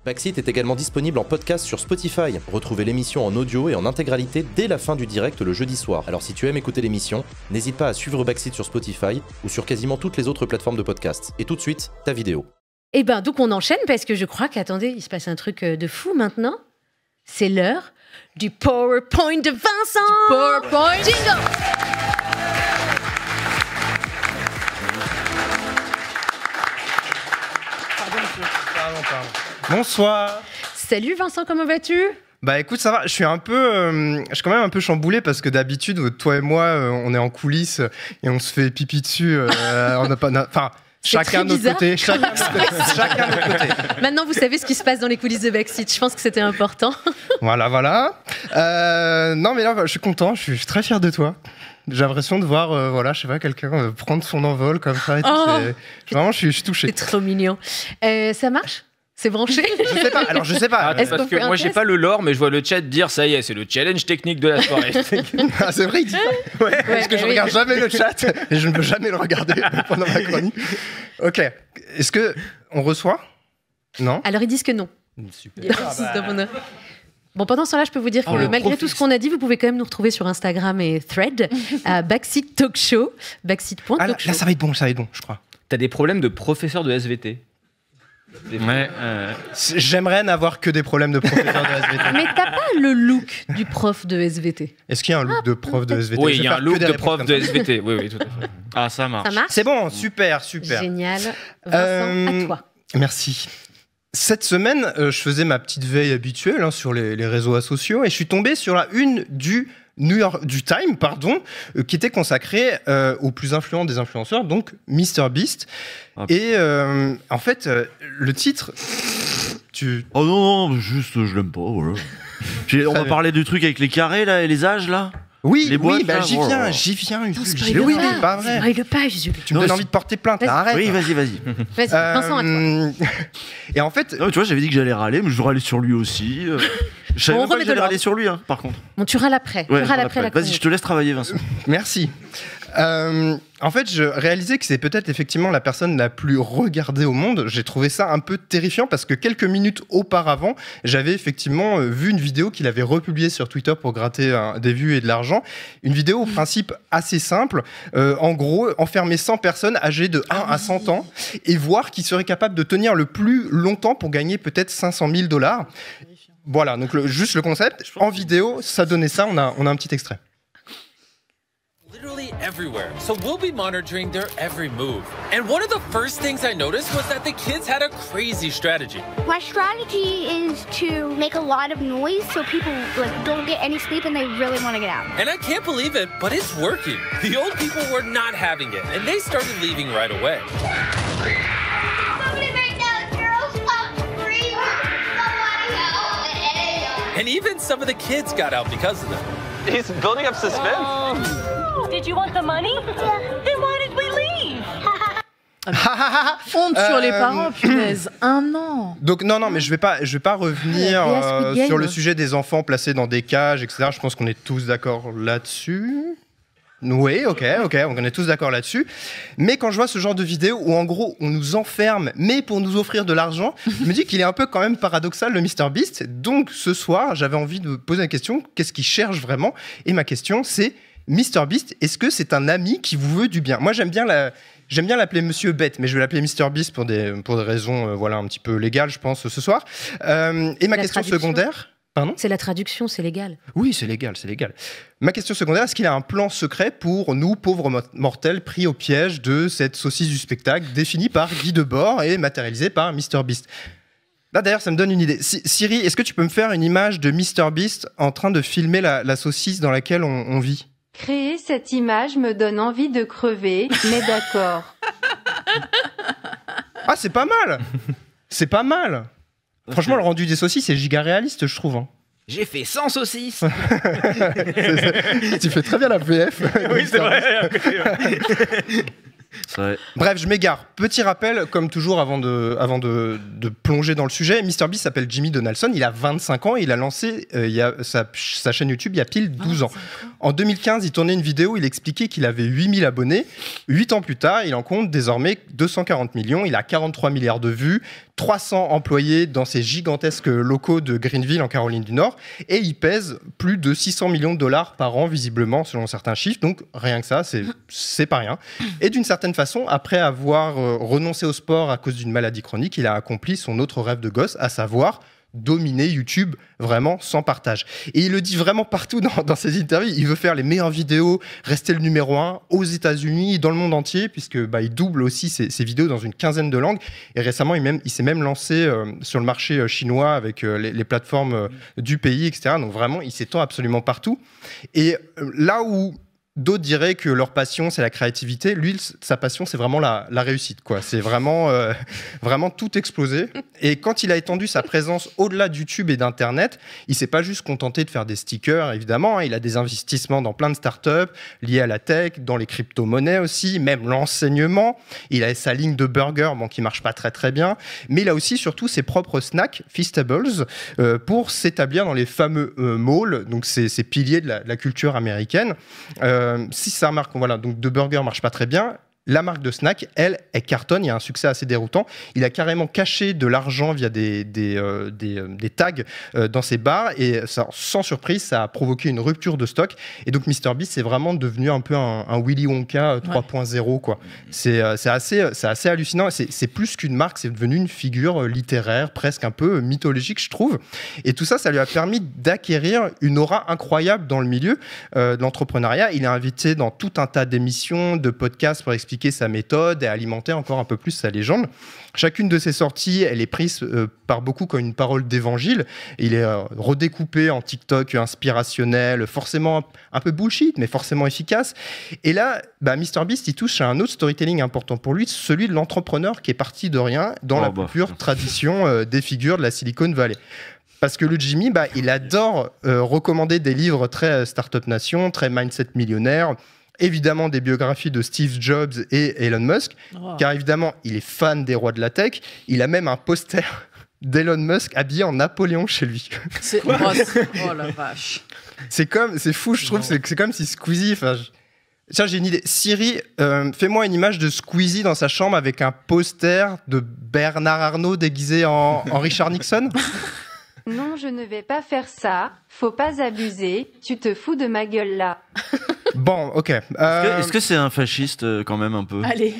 Backseat est également disponible en podcast sur Spotify. Retrouvez l'émission en audio et en intégralité dès la fin du direct le jeudi soir. Alors si tu aimes écouter l'émission, n'hésite pas à suivre Backseat sur Spotify ou sur quasiment toutes les autres plateformes de podcast. Et tout de suite, ta vidéo. Eh ben, donc on enchaîne parce que je crois qu'attendez, il se passe un truc de fou maintenant. C'est l'heure du PowerPoint de Vincent. PowerPoint Jingle. Pardon. Bonsoir. Salut Vincent, comment vas-tu? Bah écoute, ça va, je suis quand même un peu chamboulé parce que d'habitude, toi et moi, on est en coulisses et on se fait pipi dessus. On n'a pas, enfin, chacun de notre côté. Chacun de notre côté. Maintenant, vous savez ce qui se passe dans les coulisses de Backseat. Je pense que c'était important. Voilà. Non mais là, je suis content, je suis très fier de toi. J'ai l'impression de voir, je sais pas, quelqu'un prendre son envol comme ça. Et tout. Vraiment, je suis touché. C'est trop mignon. Ça marche? C'est branché? Je sais pas. Parce que moi, j'ai pas le lore, mais je vois le chat dire ça y est, c'est le challenge technique de la soirée. Ah, c'est vrai, il dit ça. Ouais, parce que je regarde jamais le chat et je ne veux jamais le regarder pendant ma chronique. Ok. Est-ce que on reçoit? Non. Alors, ils disent que non. Super. Bon, pendant ce temps-là, je peux vous dire que malgré tout ce qu'on a dit, vous pouvez quand même nous retrouver sur Instagram et Thread à Backseat Talk Show, backseat.talkshow. Là, ça va être bon, je crois. T'as des problèmes de professeur de SVT. Ouais. J'aimerais n'avoir que des problèmes de professeur de SVT. Mais t'as pas le look du prof de SVT? Est-ce qu'il y a un look de prof de SVT? Oui, il y a un look de prof de SVT. Oui, tout à fait. Ah, ça marche. Ça marche? C'est bon, super. Génial. Vincent, à toi. Merci. Cette semaine, je faisais ma petite veille habituelle sur les réseaux sociaux et je suis tombé sur la une du Time, qui était consacrée au plus influent des influenceurs, donc MrBeast. Et en fait, le titre... Oh non, juste, je l'aime pas, voilà. On va parler du truc avec les carrés, là, et les âges, là. Oui, boîtes, bah, là, j'y viens. Oui, pas vrai. Spoil pas, Jésus. Tu me donnes envie de porter plainte, là, arrête. Oui, vas-y. Vas-y, Vincent, à toi. Et en fait... Non, tu vois, j'avais dit que j'allais râler, mais je râler sur lui aussi. Je savais même pas que j'allais râler sur lui, hein, par contre. Bon, tu râles après. Ouais, tu râles après la Vas-y, je te laisse travailler, Vincent. Merci. En fait, je réalisais que c'est peut-être effectivement la personne la plus regardée au monde. J'ai trouvé ça un peu terrifiant parce que quelques minutes auparavant, j'avais effectivement vu une vidéo qu'il avait republiée sur Twitter pour gratter des vues et de l'argent. Une vidéo au principe assez simple. En gros, enfermer 100 personnes âgées de 1 à 100 ans et voir qui serait capable de tenir le plus longtemps pour gagner peut-être $500 000. Voilà, donc juste le concept. En vidéo, ça donnait ça. On a un petit extrait. Literally everywhere, so we'll be monitoring their every move. And one of the first things I noticed was that the kids had a crazy strategy. My strategy is to make a lot of noise so people don't get any sleep and they really want to get out. And I can't believe it, but it's working. The old people were not having it, and they started leaving right away. Somebody make those girls stop screaming. Somebody help. And even some of the kids got out because of them. He's building up suspense. Did you want the money? Then why did we leave? Honte sur les parents, punaise. 1 an. Donc non, mais je vais pas revenir sur le sujet des enfants placés dans des cages, etc. Je pense qu'on est tous d'accord là-dessus. Oui, ok, on est tous d'accord là-dessus. Mais quand je vois ce genre de vidéo où en gros on nous enferme, mais pour nous offrir de l'argent, je me dis qu'il est un peu quand même paradoxal le MrBeast. Donc ce soir, j'avais envie de poser la question, qu'est-ce qu'il cherche vraiment? Et ma question c'est, MrBeast, est-ce que c'est un ami qui vous veut du bien? Moi j'aime bien l'appeler Monsieur Bête, mais je vais l'appeler MrBeast pour des raisons un petit peu légales, je pense, ce soir. Et ma question secondaire... Pardon ? C'est la traduction, c'est légal. Oui, c'est légal. Ma question secondaire, est-ce qu'il a un plan secret pour nous, pauvres mortels, pris au piège de cette saucisse du spectacle définie par Guy Debord et matérialisée par MrBeast? Là, d'ailleurs, ça me donne une idée. Siri, est-ce que tu peux me faire une image de MrBeast en train de filmer la saucisse dans laquelle on vit? Créer cette image me donne envie de crever, mais d'accord. Ah, c'est pas mal. Franchement, le rendu des saucisses est giga réaliste, je trouve. J'ai fait 100 saucisses. Tu fais très bien la VF. Oui, c'est vrai. Bref, je m'égare. Petit rappel, comme toujours, avant de plonger dans le sujet, MrBeast s'appelle Jimmy Donaldson, il a 25 ans et il a lancé sa chaîne YouTube il y a pile 12 ans. En 2015, il tournait une vidéo où il expliquait qu'il avait 8000 abonnés. 8 ans plus tard, il en compte désormais 240 millions, il a 43 milliards de vues, 300 employés dans ces gigantesques locaux de Greenville en Caroline du Nord et il pèse plus de 600 millions de dollars par an visiblement selon certains chiffres, donc rien que ça, c'est pas rien. Et d'une certaine façon, après avoir renoncé au sport à cause d'une maladie chronique, il a accompli son autre rêve de gosse, à savoir dominer YouTube vraiment sans partage. Et il le dit vraiment partout dans ses interviews. Il veut faire les meilleures vidéos, rester le numéro 1 aux États-Unis et dans le monde entier, puisque il double aussi ses vidéos dans une quinzaine de langues. Et récemment, il s'est même lancé sur le marché chinois avec les plateformes du pays, etc. Donc vraiment, il s'étend absolument partout. Et là où d'autres diraient que leur passion, c'est la créativité. Lui, sa passion, c'est vraiment la réussite, quoi. C'est vraiment tout explosé. Et quand il a étendu sa présence au-delà de YouTube et d'Internet, il s'est pas juste contenté de faire des stickers, évidemment. Il a des investissements dans plein de startups liés à la tech, dans les crypto-monnaies aussi, même l'enseignement. Il a sa ligne de burgers, qui marche pas très très bien. Mais il a aussi surtout ses propres snacks, Feastables, pour s'établir dans les fameux malls, donc ces piliers de la culture américaine. Si sa marque, donc de burger marche pas très bien, la marque de snack, elle cartonne, il y a un succès assez déroutant. Il a carrément caché de l'argent via des tags dans ses bars et ça, sans surprise, ça a provoqué une rupture de stock. Et donc MrBeast, c'est vraiment devenu un peu un Willy Wonka 3.0, quoi. C'est assez hallucinant. C'est plus qu'une marque, c'est devenu une figure littéraire, presque un peu mythologique, je trouve. Et tout ça, ça lui a permis d'acquérir une aura incroyable dans le milieu de l'entrepreneuriat. Il est invité dans tout un tas d'émissions, de podcasts pour expliquer sa méthode et alimenter encore un peu plus sa légende. Chacune de ses sorties, elle est prise par beaucoup comme une parole d'évangile. Il est redécoupé en TikTok inspirationnel, forcément un peu bullshit, mais forcément efficace. Et là, MrBeast, il touche à un autre storytelling important pour lui, celui de l'entrepreneur qui est parti de rien dans la pure tradition des figures de la Silicon Valley. Parce que le Jimmy, il adore recommander des livres très Startup Nation, très Mindset Millionnaire, évidemment des biographies de Steve Jobs et Elon Musk, car évidemment, il est fan des rois de la tech. Il a même un poster d'Elon Musk habillé en Napoléon chez lui. Oh la vache. C'est fou, je trouve. C'est comme si Squeezie... Tiens, j'ai une idée. Siri, fais-moi une image de Squeezie dans sa chambre avec un poster de Bernard Arnault déguisé en Richard Nixon. Non, je ne vais pas faire ça. Faut pas abuser. Tu te fous de ma gueule là. Bon, ok. Est-ce que c'est un fasciste quand même un peu ? Allez.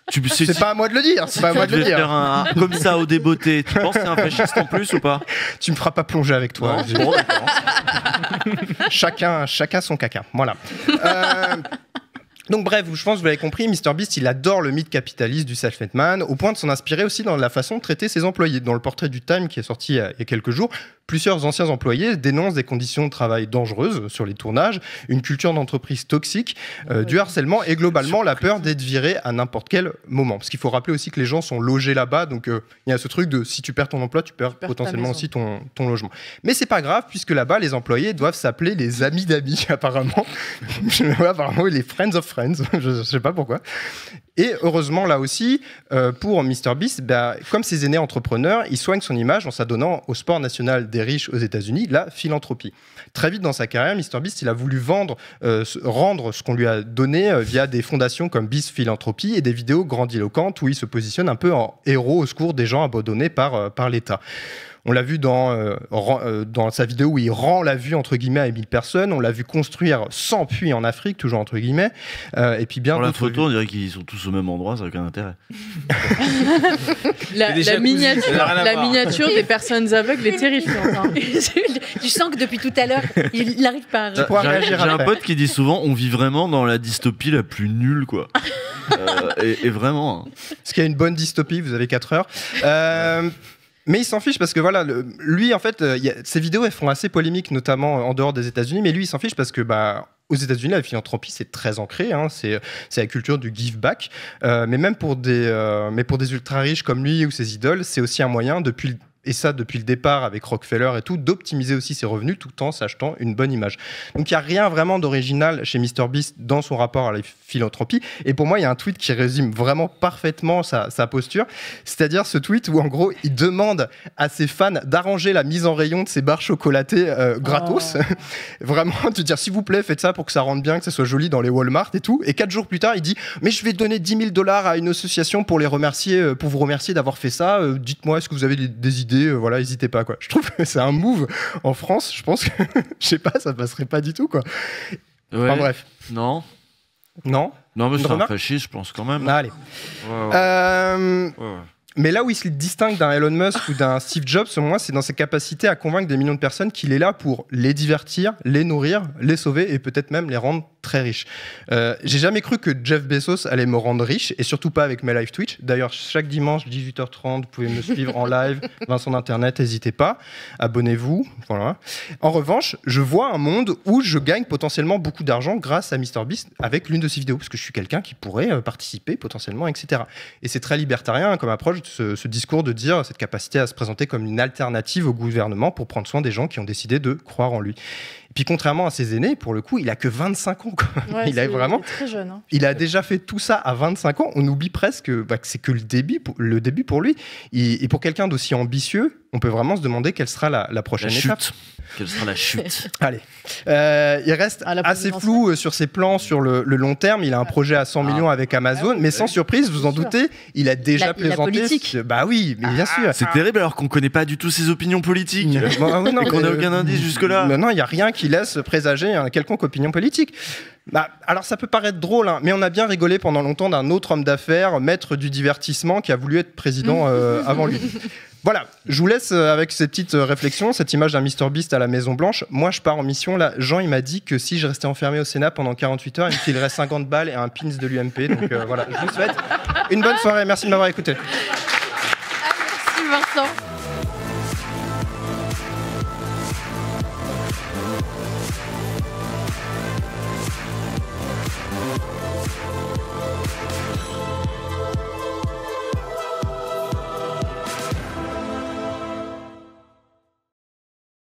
C'est pas à moi de le dire. C'est pas à moi de le dire. Faire un comme ça au débeauté. Tu penses que c'est un fasciste en plus ou pas ? Tu me feras pas plonger avec toi. Bon, d'accord. Chacun son caca. Voilà. Donc bref, je pense que vous l'avez compris, MrBeast, il adore le mythe capitaliste du self-made man, au point de s'en inspirer aussi dans la façon de traiter ses employés. Dans le portrait du Time qui est sorti il y a quelques jours, plusieurs anciens employés dénoncent des conditions de travail dangereuses sur les tournages, une culture d'entreprise toxique, du harcèlement et globalement la peur d'être viré à n'importe quel moment. Parce qu'il faut rappeler aussi que les gens sont logés là-bas, donc il y a ce truc de si tu perds ton emploi, tu perds potentiellement aussi ton logement. Mais c'est pas grave, puisque là-bas, les employés doivent s'appeler les amis d'amis, apparemment. Apparemment, les friends of friends. Je sais pas pourquoi. Et heureusement, là aussi, pour MrBeast, comme ses aînés entrepreneurs, il soigne son image en s'adonnant au sport national des riches aux États-Unis, la philanthropie. Très vite dans sa carrière, MrBeast, il a voulu rendre ce qu'on lui a donné via des fondations comme Beast Philanthropy et des vidéos grandiloquentes où il se positionne un peu en héros au secours des gens abandonnés par l'État. On l'a vu dans sa vidéo où il rend la vue entre guillemets à 1000 personnes. On l'a vu construire 100 puits en Afrique, toujours entre guillemets. Et puis bien pour la photo, on dirait qu'ils sont tous au même endroit, ça n'a aucun intérêt. la miniature des personnes aveugles est terrifiante. Hein. Tu sens que depuis tout à l'heure, il n'arrive pas à réagir. J'ai un pote qui dit souvent on vit vraiment dans la dystopie la plus nulle, quoi. Et vraiment. Hein. Parce qu'il y a une bonne dystopie, vous avez 4 heures. Mais il s'en fiche parce que voilà, lui en fait, ses vidéos elles font assez polémique, notamment en dehors des États-Unis. Mais lui il s'en fiche parce que aux États-Unis la philanthropie c'est très ancré, hein, c'est la culture du give back. Mais même pour des ultra riches comme lui ou ses idoles, c'est aussi un moyen depuis et ça depuis le départ avec Rockefeller et tout, d'optimiser aussi ses revenus tout en s'achetant une bonne image. Donc il n'y a rien vraiment d'original chez MrBeast dans son rapport à la philanthropie. Et pour moi, il y a un tweet qui résume vraiment parfaitement sa posture. C'est-à-dire ce tweet où en gros, il demande à ses fans d'arranger la mise en rayon de ses barres chocolatées gratos. Vraiment, de dire s'il vous plaît, faites ça pour que ça rentre bien, que ça soit joli dans les Walmart et tout. Et 4 jours plus tard, il dit mais je vais donner $10 000 à une association pour vous remercier d'avoir fait ça. Dites-moi, est-ce que vous avez des idées? Voilà, n'hésitez pas, quoi. Je trouve que c'est un move en France. Je pense que, je sais pas, ça passerait pas du tout, quoi. Ouais. Enfin, bref. Non, mais c'est un fasciste, je pense quand même. Ah, allez. Mais là où il se distingue d'un Elon Musk ou d'un Steve Jobs, selon moi, c'est dans ses capacités à convaincre des millions de personnes qu'il est là pour les divertir, les nourrir, les sauver et peut-être même les rendre très riches. J'ai jamais cru que Jeff Bezos allait me rendre riche, et surtout pas avec mes live Twitch. D'ailleurs, chaque dimanche, 18h30, vous pouvez me suivre en live, Vincent d'Internet, n'hésitez pas, abonnez-vous. Voilà. En revanche, je vois un monde où je gagne potentiellement beaucoup d'argent grâce à MrBeast avec l'une de ses vidéos, parce que je suis quelqu'un qui pourrait participer potentiellement, etc. Et c'est très libertarien comme approche, ce discours de dire cette capacité à se présenter comme une alternative au gouvernement pour prendre soin des gens qui ont décidé de croire en lui. Et puis contrairement à ses aînés, pour le coup, il a que 25 ans. Quoi. Ouais, il est très jeune. Hein. Il a déjà fait tout ça à 25 ans. On oublie presque que c'est que le début pour lui. Et pour quelqu'un d'aussi ambitieux, on peut vraiment se demander quelle sera la prochaine étape. Quelle sera la chute? Allez. Il reste assez flou sur ses plans sur le long terme. Il a un projet à 100 millions avec Amazon, mais sans surprise, vous en doutez, il a déjà présenté... Bah oui, mais bien sûr. C'est terrible alors qu'on connaît pas du tout ses opinions politiques. Et qu'on n'a aucun indice jusque-là. Non, il n'y a rien qui laisse présager une quelconque opinion politique. Alors ça peut paraître drôle, hein, mais on a bien rigolé pendant longtemps d'un autre homme d'affaires, maître du divertissement, qui a voulu être président avant lui. Voilà, je vous laisse avec ces petites réflexions, cette image d'un MrBeast à la Maison Blanche. Moi, je pars en mission. Là, Jean, il m'a dit que si je restais enfermé au Sénat pendant 48 heures, il me filerait 50 balles et un pins de l'UMP. Donc voilà, je vous souhaite une bonne soirée. Merci de m'avoir écouté. Merci Vincent.